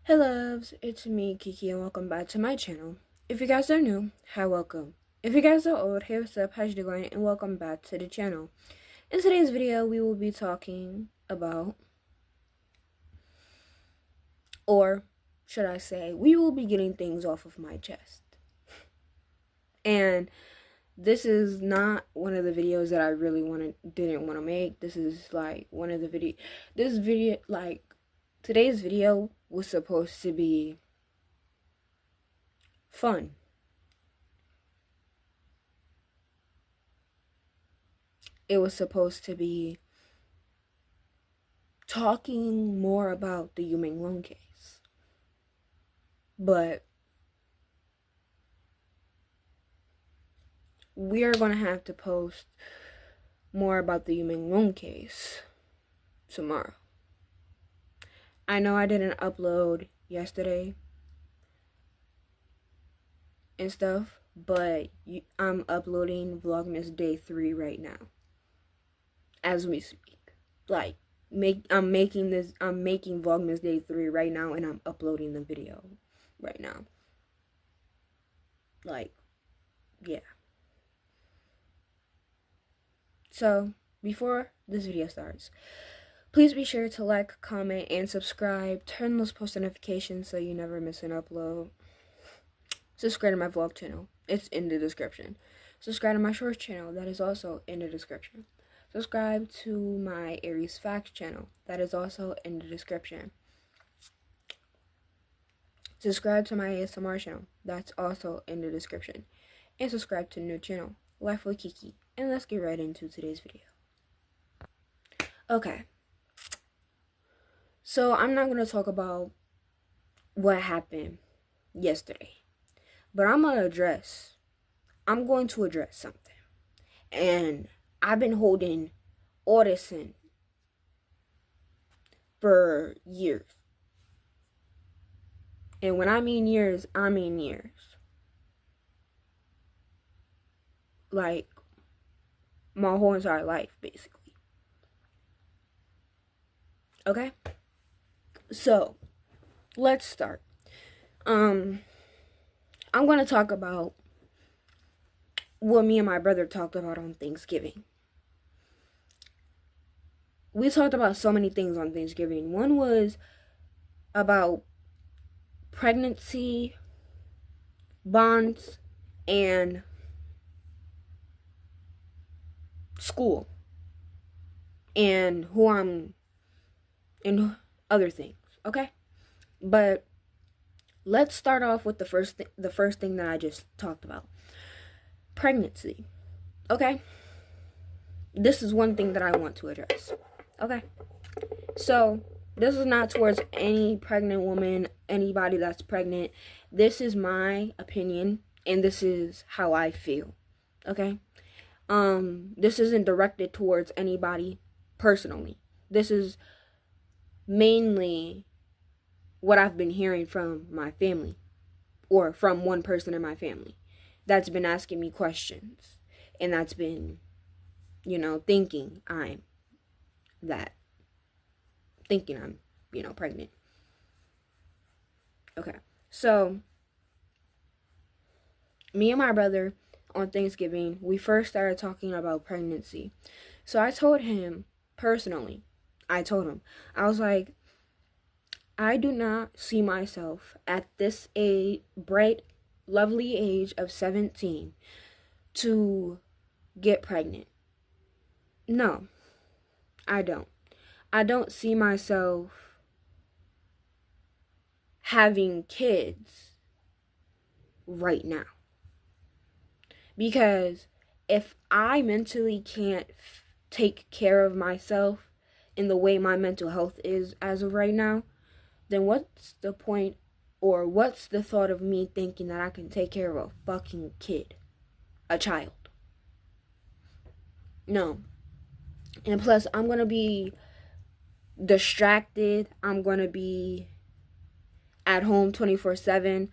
Hey loves, it's me Kiki and welcome back to my channel. If you guys are new, hi, welcome. If you guys are old, hey, what's up, how's it going, and welcome back to the channel. In today's video, we will be talking about, or should I say, we will be getting things off of my chest. And this is not one of the videos that I really didn't want to make. This is like one of the today's video was supposed to be fun. It was supposed to be talking more about the 𝗰𝗵𝗲𝗀 case. But we are going to have to post more about the 𝗰𝗵𝗲𝗀 case tomorrow. I know I didn't upload yesterday and stuff, but I'm uploading Vlogmas Day 3 right now, as we speak. Like, I'm making Vlogmas Day 3 right now, and I'm uploading the video right now. Like, yeah. So, before this video starts, please be sure to like, comment, and subscribe. Turn those post notifications so you never miss an upload. Subscribe to my vlog channel. It's in the description. Subscribe to my shorts channel. That is also in the description. Subscribe to my Aries Facts channel. That is also in the description. Subscribe to my ASMR channel. That's also in the description. And subscribe to the new channel, Life with Kiki. And let's get right into today's video. Okay. So I'm not going to talk about what happened yesterday. But I'm going to address something. And I've been holding all this in for years. And when I mean years, I mean years. Like, my whole entire life, basically. Okay? So, let's start. I'm going to talk about what me and my brother talked about on Thanksgiving. We talked about so many things on Thanksgiving. One was about pregnancy, bonds, and school, and and other things, okay? But let's start off with the first thing that I just talked about. Pregnancy. Okay? This is one thing that I want to address. Okay? So, this is not towards any pregnant woman, anybody that's pregnant. This is my opinion, and this is how I feel. Okay? This isn't directed towards anybody personally. This is mainly what I've been hearing from my family, or from one person in my family that's been asking me questions, and that's been, thinking I'm pregnant. Okay, so me and my brother on Thanksgiving, we first started talking about pregnancy. So I told him personally, I was like, I do not see myself at this bright, lovely age of 17 to get pregnant. No, I don't. I don't see myself having kids right now. Because if I mentally can't take care of myself in the way my mental health is as of right now, then what's the point, or what's the thought of me thinking that I can take care of a fucking kid, a child? No. And plus, I'm going to be distracted. I'm going to be at home 24/7.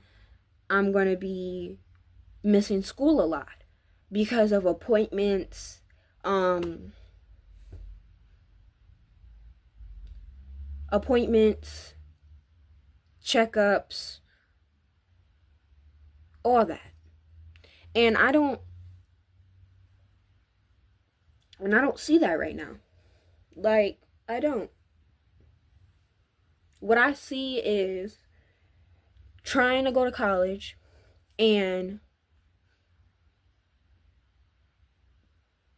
I'm going to be missing school a lot because of appointments, checkups, all that. And I don't see that right now. Like, I don't. What I see is trying to go to college and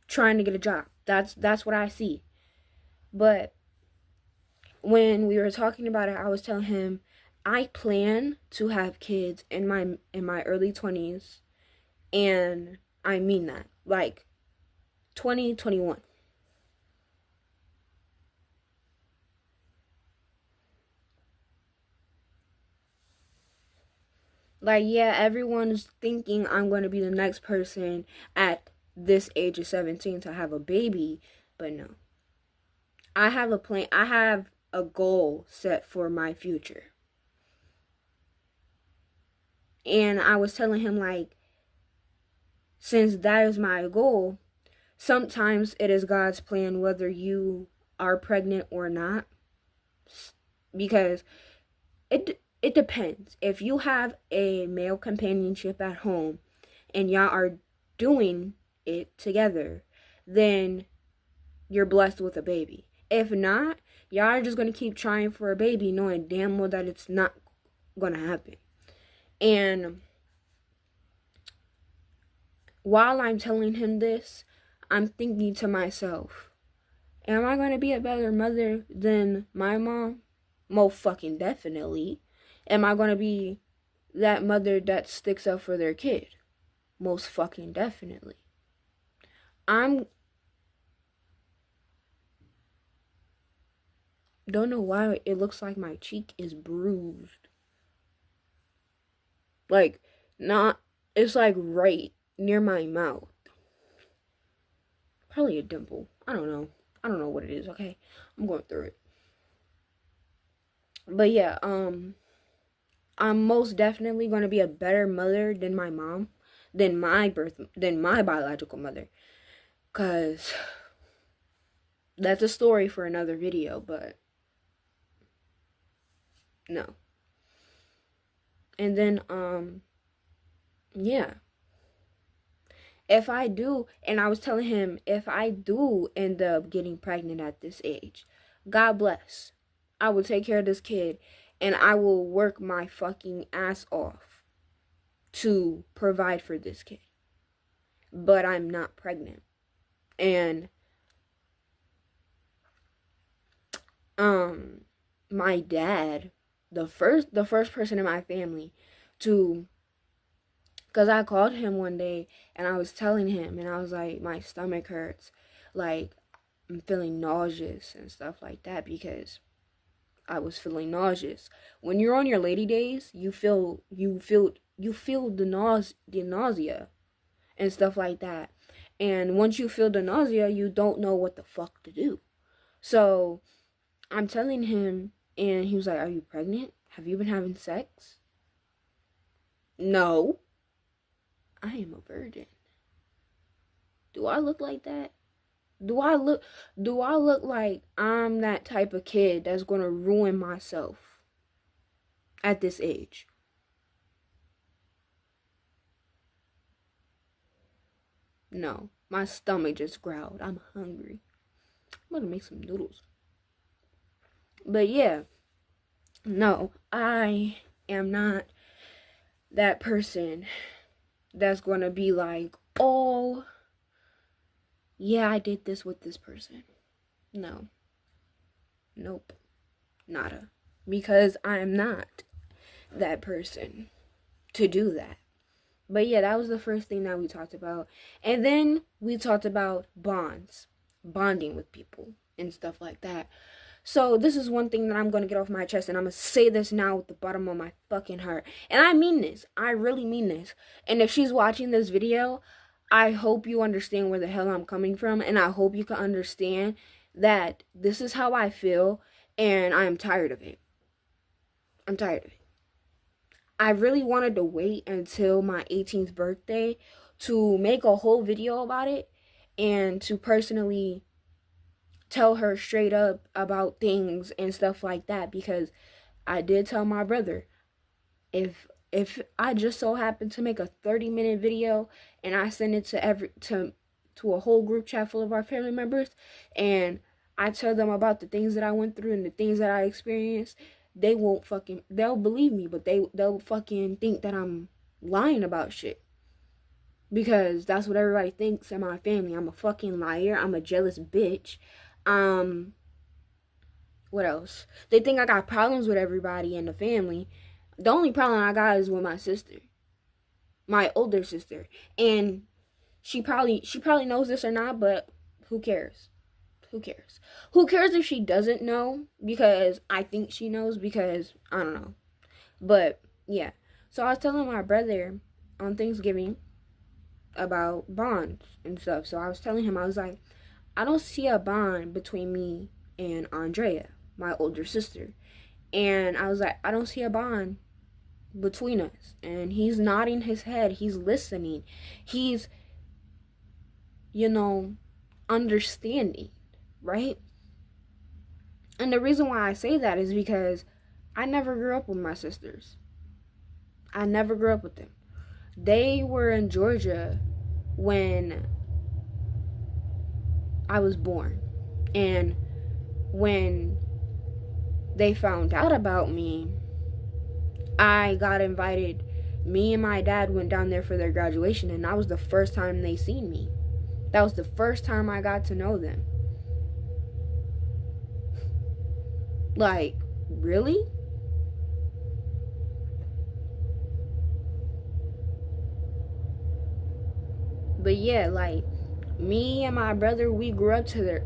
trying to get a job. That's what I see. But when we were talking about it, I was telling him I plan to have kids in my early 20s, and I mean that. Like 2021. Like, yeah, everyone's thinking I'm going to be the next person at this age of 17 to have a baby, but no. I have a plan. I have a goal set for my future. And I was telling him, like, since that is my goal, sometimes it is God's plan whether you are pregnant or not. Because it depends. If you have a male companionship at home and y'all are doing it together, then you're blessed with a baby. If not, y'all are just going to keep trying for a baby knowing damn well that it's not going to happen. And while I'm telling him this, I'm thinking to myself, am I going to be a better mother than my mom? Most fucking definitely. Am I going to be that mother that sticks up for their kid? Most fucking definitely. Don't know why it looks like my cheek is bruised. Like, it's like right near my mouth. Probably a dimple. I don't know. I don't know what it is, okay? I'm going through it. But yeah, I'm most definitely going to be a better mother than my mom, than my biological mother. Because that's a story for another video, but no. And then, yeah. If I do, and I was telling him, if I do end up getting pregnant at this age, God bless. I will take care of this kid, and I will work my fucking ass off to provide for this kid. But I'm not pregnant. And my dad, the first person in my family to, because I called him one day and I was telling him, and I was like, my stomach hurts, like I'm feeling nauseous and stuff like that, because I was feeling nauseous. When you're on your lady days, you feel the nausea and stuff like that. And once you feel the nausea, you don't know what the fuck to do. So I'm telling him, and he was like, are you pregnant? Have you been having sex? No. I am a virgin. Do I look like that? Do I look like I'm that type of kid that's going to ruin myself at this age? No. My stomach just growled. I'm hungry. I'm going to make some noodles. But yeah. No, I am not that person that's going to be like, oh, yeah, I did this with this person. No. Nope. Nada. Because I am not that person to do that. But yeah, that was the first thing that we talked about. And then we talked about bonding with people and stuff like that. So this is one thing that I'm going to get off my chest, and I'm going to say this now with the bottom of my fucking heart. And I mean this. I really mean this. And if she's watching this video, I hope you understand where the hell I'm coming from, and I hope you can understand that this is how I feel, and I am tired of it. I'm tired of it. I really wanted to wait until my 18th birthday to make a whole video about it, and to personally tell her straight up about things and stuff like that, because I did tell my brother, if I just so happen to make a 30-minute video and I send it to a whole group chat full of our family members, and I tell them about the things that I went through and the things that I experienced, they'll believe me, but they'll fucking think that I'm lying about shit. Because that's what everybody thinks in my family. I'm a fucking liar. I'm a jealous bitch. What else? They think I got problems with everybody in the family. The only problem I got is with my sister. My older sister. And she probably knows this or not, but who cares? Who cares? Who cares if she doesn't know? Because I think she knows, because I don't know. But yeah. So I was telling my brother on Thanksgiving about bonds and stuff. So I was telling him, I was like, I don't see a bond between me and Andrea, my older sister. And I was like, I don't see a bond between us. And he's nodding his head. He's listening. He's, understanding, right? And the reason why I say that is because I never grew up with my sisters. I never grew up with them. They were in Georgia when I was born. And when they found out about me, I got invited. Me and my dad went down there for their graduation, and that was the first time they seen me. That was the first time I got to know them. Like, really? But yeah, like, me and my brother, we grew up together.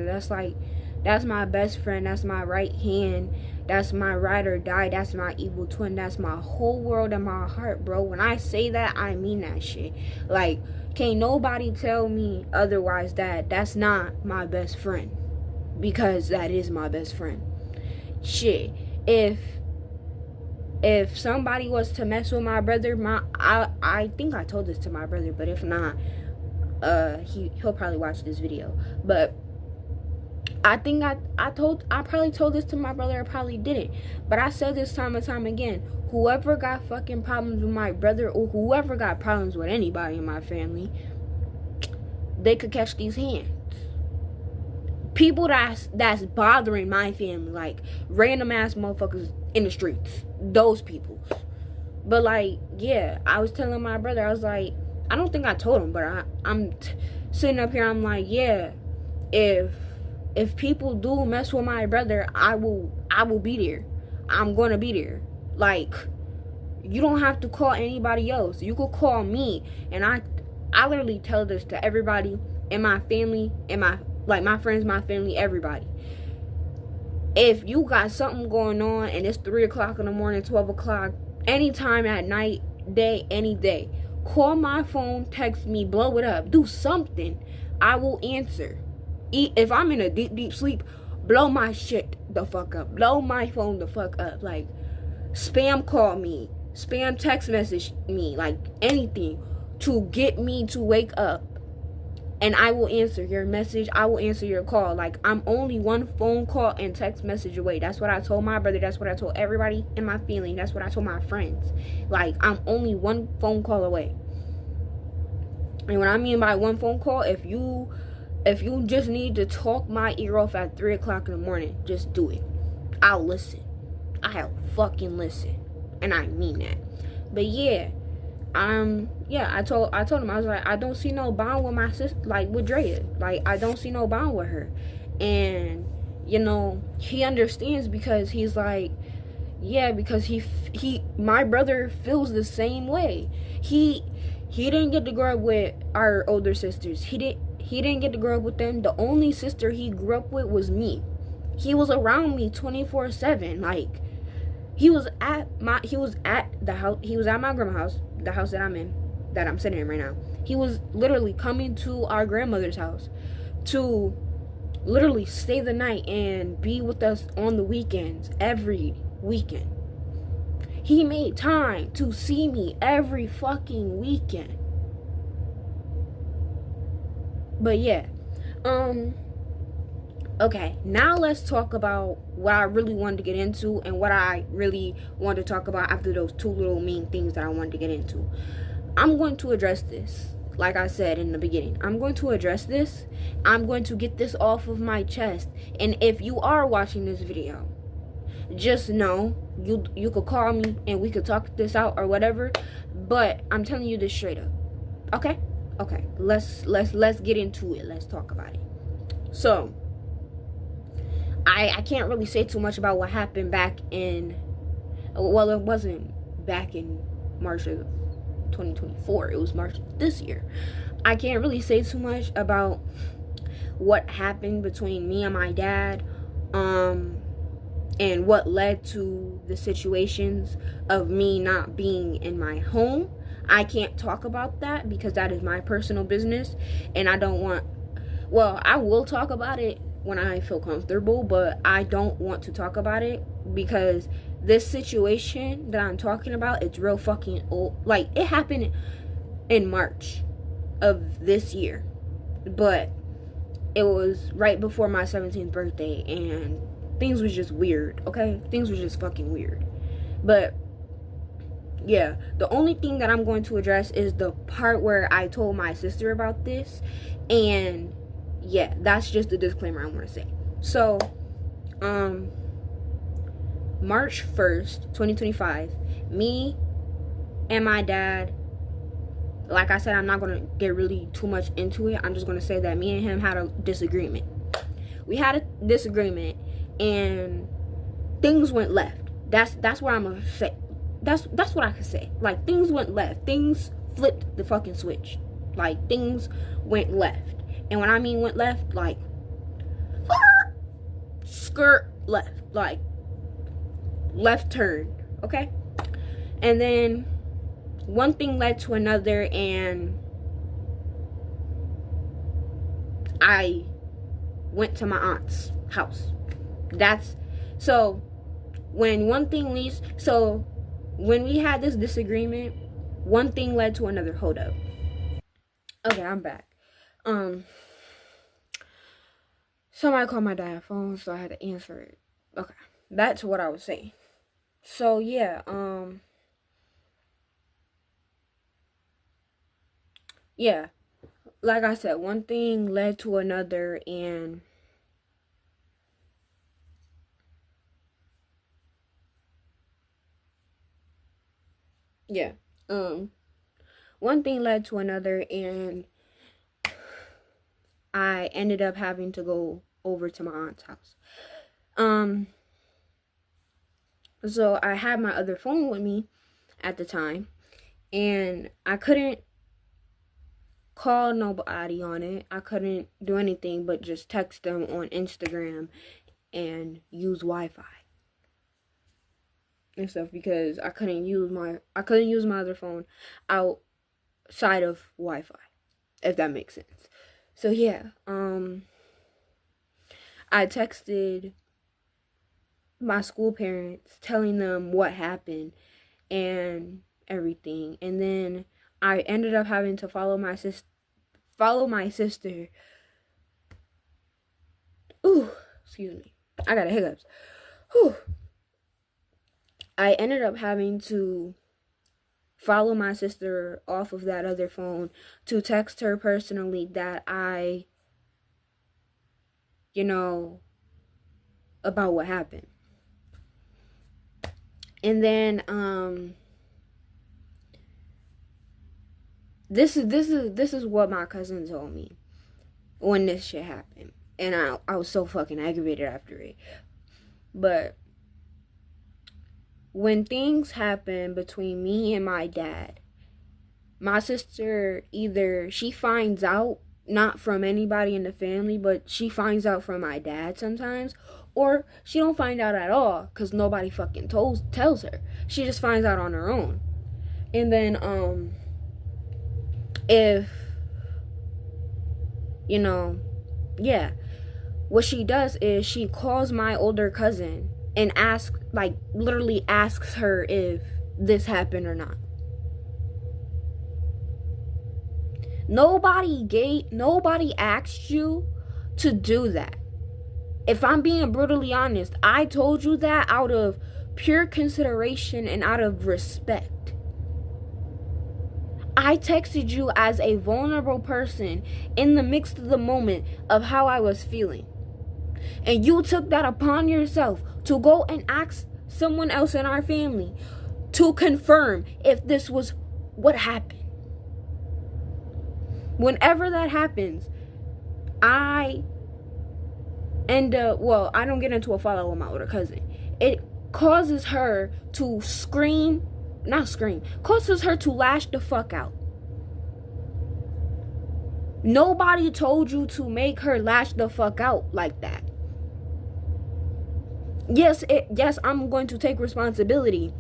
That's my best friend. That's my right hand. That's my ride or die. That's my evil twin. That's my whole world and my heart, bro. When I say that, I mean that shit. Like, can't nobody tell me otherwise that that's not my best friend. Because that is my best friend. Shit. If somebody was to mess with my brother, I think I told this to my brother, but if not, he'll probably watch this video. But I think I probably told this to my brother, I probably didn't. But I said this time and time again, whoever got fucking problems with my brother, or whoever got problems with anybody in my family, they could catch these hands. People that's bothering my family, like random ass motherfuckers in the streets, those people. But like, yeah, I was telling my brother, I was like, I don't think I told him, but I'm sitting up here, I'm like, yeah, if people do mess with my brother, I will be there. I'm gonna be there. Like, you don't have to call anybody else. You could call me. And I literally tell this to everybody in my family, my friends, my family, everybody. If you got something going on and it's 3 o'clock in the morning, 12 o'clock, anytime at night, day, any day, call my phone, text me, blow it up, do something. I will answer. If I'm in a deep sleep, blow my shit the fuck up. Blow my phone the fuck up. Like, spam call me, spam text message me, like anything to get me to wake up. And I will answer your message. I will answer your call. Like, I'm only one phone call and text message away. That's what I told my brother. That's what I told everybody in my family. That's what I told my friends. Like, I'm only one phone call away. And what I mean by one phone call, if you just need to talk my ear off at 3 o'clock in the morning, just do it. I'll listen. I'll fucking listen. And I mean that. But yeah. I told him, I was like, I don't see no bond with my sister, like with Drea. Like, I don't see no bond with her. And he understands, because he's like, yeah, because my brother feels the same way. He didn't get to grow up with our older sisters. He didn't get to grow up with them. The only sister he grew up with was me. He was around me 24/7. Like, he was at my grandma's house, the house that I'm sitting in right now. He was literally coming to our grandmother's house to literally stay the night and be with us on the weekends, every weekend. He made time to see me every fucking weekend. But yeah, Okay, now let's talk about what I really wanted to get into and what I really wanted to talk about after those two little mean things that I wanted to get into. I'm going to address this. Like I said in the beginning, I'm going to address this. I'm going to get this off of my chest. And if you are watching this video, just know you could call me and we could talk this out or whatever. But I'm telling you this straight up. Okay? Okay. Let's get into it. Let's talk about it. So, I can't really say too much about what happened back in, well, it wasn't back in March of 2024. It was March of this year. I can't really say too much about what happened between me and my dad, and what led to the situations of me not being in my home. I can't talk about that because that is my personal business, and I don't want, well, I will talk about it when I feel comfortable, but I don't want to talk about it because this situation that I'm talking about, it's real fucking old. Like, it happened in March of this year, but it was right before my 17th birthday, and things was just weird, okay? Things was just fucking weird. But yeah, the only thing that I'm going to address is the part where I told my sister about this, and yeah, that's just the disclaimer I want to say. So, March 1st, 2025, me and my dad, like I said, I'm not going to get really too much into it. I'm just going to say that me and him had a disagreement. We had a disagreement, and things went left. That's what I'm going to say. That's what I can say. Like, things went left. Things flipped the fucking switch. Like, things went left. And when I mean went left, like, skirt left. Like, left turn, okay? And then one thing led to another, and I went to my aunt's house. So when one thing leads, so when we had this disagreement, one thing led to another. Hold up. Okay, I'm back. Somebody called my dad's phone, so I had to answer it. Okay, that's what I was saying. So yeah, yeah, like I said, one thing led to another, and yeah, one thing led to another, and I ended up having to go over to my aunt's house. So I had my other phone with me at the time, and I couldn't call nobody on it. I couldn't do anything but just text them on Instagram and use Wi-Fi and stuff, because I couldn't use my other phone outside of Wi-Fi, if that makes sense. So yeah, I texted my school parents telling them what happened and everything, and then I ended up having to follow my sister. Ooh, excuse me, I got a hiccups. Whew. I ended up having to follow my sister off of that other phone to text her personally that about what happened. And then this is what my cousin told me when this shit happened, and I was so fucking aggravated after it. But when things happen between me and my dad, my sister, either she finds out, not from anybody in the family, but she finds out from my dad sometimes, or she don't find out at all because nobody fucking tells her. She just finds out on her own. And then if what she does is she calls my older cousin and literally asks her if this happened or not. Nobody asked you to do that. If I'm being brutally honest, I told you that out of pure consideration and out of respect. I texted you as a vulnerable person in the midst of the moment of how I was feeling. And you took that upon yourself to go and ask someone else in our family to confirm if this was what happened. Whenever that happens, I don't get into a fight with my older cousin. It causes her to causes her to lash the fuck out. Nobody told you to make her lash the fuck out like that. Yes, I'm going to take responsibility.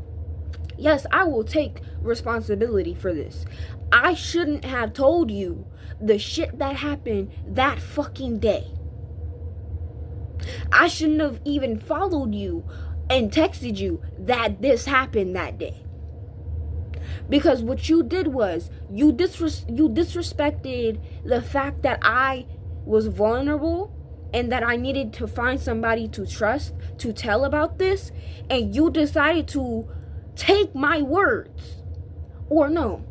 Yes, I will take responsibility for this. I shouldn't have told you the shit that happened that fucking day. I shouldn't have even followed you and texted you that this happened that day. Because what you did was you disrespected the fact that I was vulnerable and that I needed to find somebody to trust to tell about this, and you decided to take my words. Or no,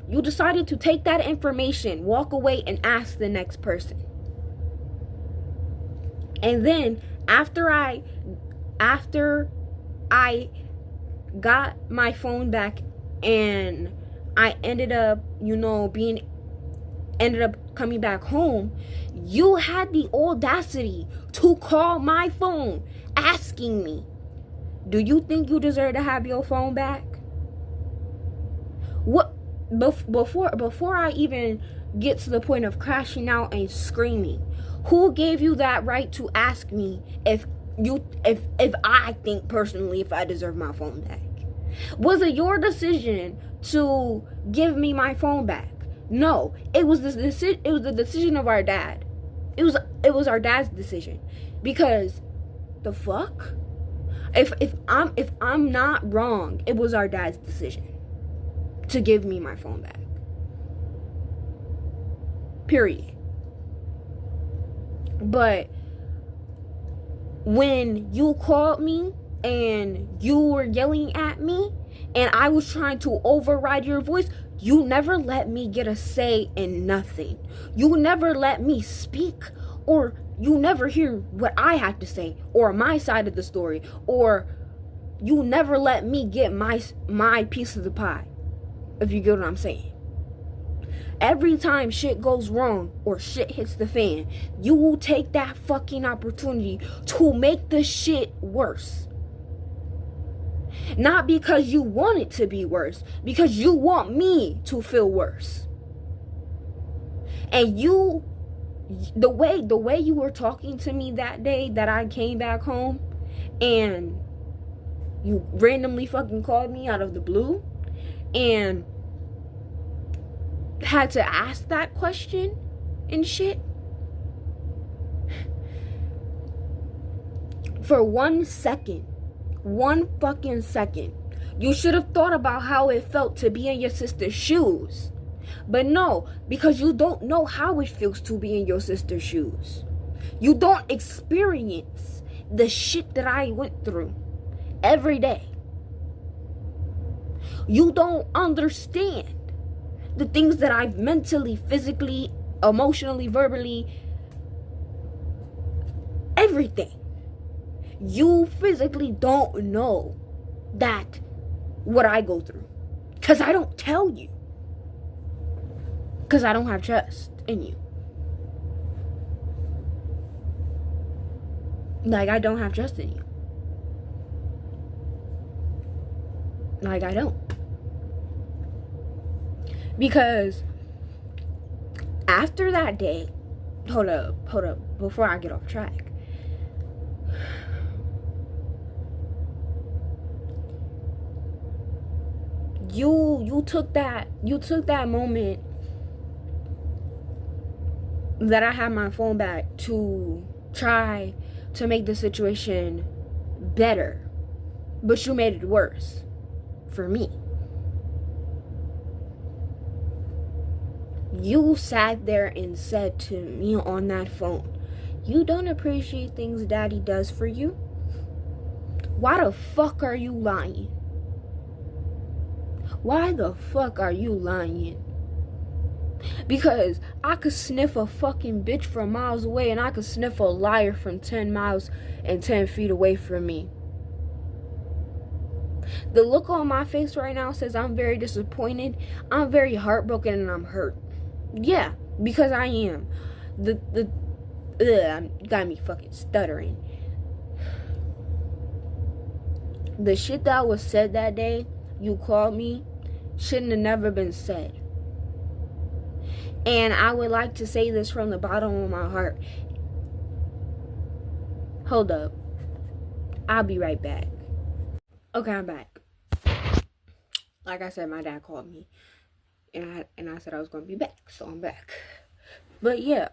you decided to take that information, walk away, and ask the next person. And then after I got my phone back and I ended up coming back home, you had the audacity to call my phone asking me, do you think you deserve to have your phone back? What before I even get to the point of crashing out and screaming, who gave you that right to ask me if I think personally if I deserve my phone back? Was it your decision to give me my phone back? No, it was the decision of our dad. It was our dad's decision. Because the fuck? If I'm not wrong, it was our dad's decision to give me my phone back. Period. But when you called me and you were yelling at me and I was trying to override your voice, you never let me get a say in nothing. You never let me speak, or you never hear what I had to say or my side of the story, or you never let me get my piece of the pie, if you get what I'm saying. Every time shit goes wrong or shit hits the fan, you will take that fucking opportunity to make the shit worse. Not because you want it to be worse, because you want me to feel worse. And the way you were talking to me that day that I came back home, and you randomly fucking called me out of the blue and had to ask that question and shit. For 1 second, 1 fucking second, you should have thought about how it felt to be in your sister's shoes. But no, because you don't know how it feels to be in your sister's shoes. You don't experience the shit that I went through every day. You don't understand the things that I've mentally, physically, emotionally, verbally, everything. You physically don't know that what I go through, because I don't tell you, because I don't have trust in you. Like, I don't have trust in you. Like, I don't. Because after that day, hold up, before I get off track. You took that moment that I had my phone back to try to make the situation better, but you made it worse for me. You sat there and said to me on that phone, You don't appreciate things daddy does for you? Why the fuck are you lying? Why the fuck are you lying? Because I could sniff a fucking bitch from miles away, and I could sniff a liar from 10 miles and 10 feet away from me. The look on my face right now says I'm very disappointed, I'm very heartbroken, and I'm hurt. Yeah, because I am. Got me fucking stuttering. The shit that was said that day, you called me, shouldn't have never been said. And I would like to say this from the bottom of my heart. Hold up. I'll be right back. Okay, I'm back. Like I said, my dad called me. And I said I was going to be back. So I'm back. But yeah,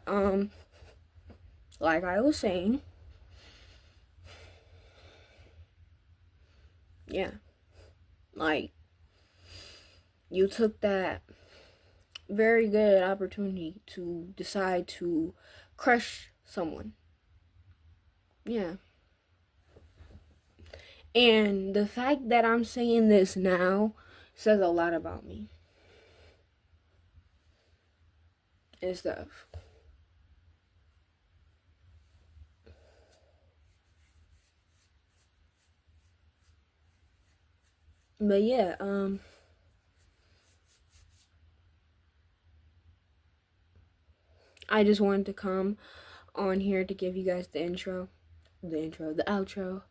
like I was saying. Yeah. Like, you took that very good opportunity to decide to crush someone. Yeah. And the fact that I'm saying this now says a lot about me and stuff. But yeah, I just wanted to come on here to give you guys the outro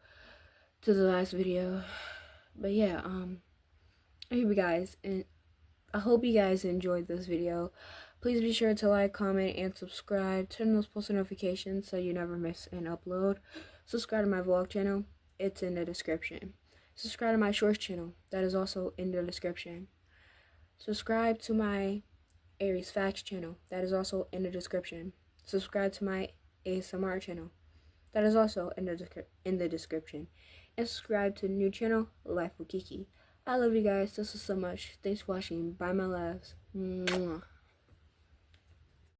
to the last video. But yeah, I hope you guys enjoyed this video. Please be sure to like, comment, and subscribe. Turn those post notifications so you never miss an upload. Subscribe to my vlog channel. It's in the description. Subscribe to my shorts channel. That is also in the description. Subscribe to my Aries Facts channel. That is also in the description. Subscribe to my ASMR channel. That is also in the description. And subscribe to the new channel, Life with Kiki. I love you guys. This is so much. Thanks for watching. Bye, my loves. Mwah.